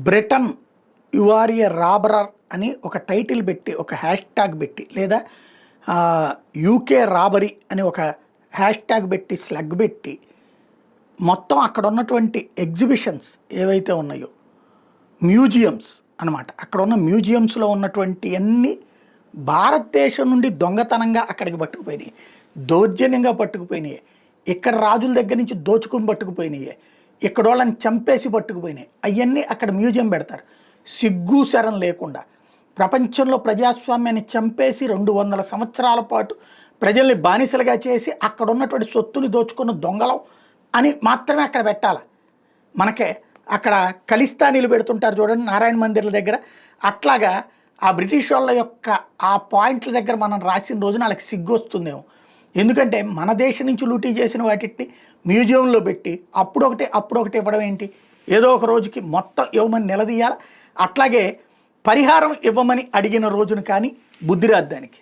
Britain you are A robber అని ఒక title పెట్టి ఒక హ్యాష్ ట్యాగ్ పెట్టి లేదా యూకే రాబరీ అని ఒక హ్యాష్ ట్యాగ్ పెట్టి స్లగ్ పెట్టి మొత్తం అక్కడ ఉన్నటువంటి ఎగ్జిబిషన్స్ ఏవైతే ఉన్నాయో మ్యూజియంస్ అనమాట, అక్కడ ఉన్న మ్యూజియంస్లో ఉన్నటువంటి అన్ని భారతదేశం నుండి దొంగతనంగా అక్కడికి పట్టుకుపోయినాయి, దౌర్జన్యంగా పట్టుకుపోయినాయి, ఇక్కడ రాజుల దగ్గర నుంచి దోచుకుని పట్టుకుపోయినాయి, ఇక్కడ వాళ్ళని చంపేసి పట్టుకుపోయినాయి, అవన్నీ అక్కడ మ్యూజియం పెడతారు సిగ్గు శరం లేకుండా. ప్రపంచంలో ప్రజాస్వామ్యాన్ని చంపేసి 200 సంవత్సరాల పాటు ప్రజల్ని బానిసలుగా చేసి అక్కడ ఉన్నటువంటి సొత్తుని దోచుకున్న దొంగలం అని మాత్రమే అక్కడ పెట్టాలి. మనకే అక్కడ ఖలిస్తానీలు పెడుతుంటారు చూడండి నారాయణ మందిర్ల దగ్గర, అట్లాగా ఆ బ్రిటిష్ వాళ్ళ యొక్క ఆ పాయింట్ల దగ్గర మనం రాసిన రోజున వాళ్ళకి సిగ్గు వస్తుందేమో. ఎందుకంటే మన దేశం నుంచి లూటీ చేసిన వాటిని మ్యూజియంలో పెట్టి అప్పుడొకటి ఇవ్వడం ఏంటి? ఏదో ఒక రోజుకి మొత్తం ఇవ్వమని నిలదీయాలి. అట్లాగే పరిహారం ఇవ్వమని అడిగిన రోజున కానీ బుద్ధి రాదు దానికి.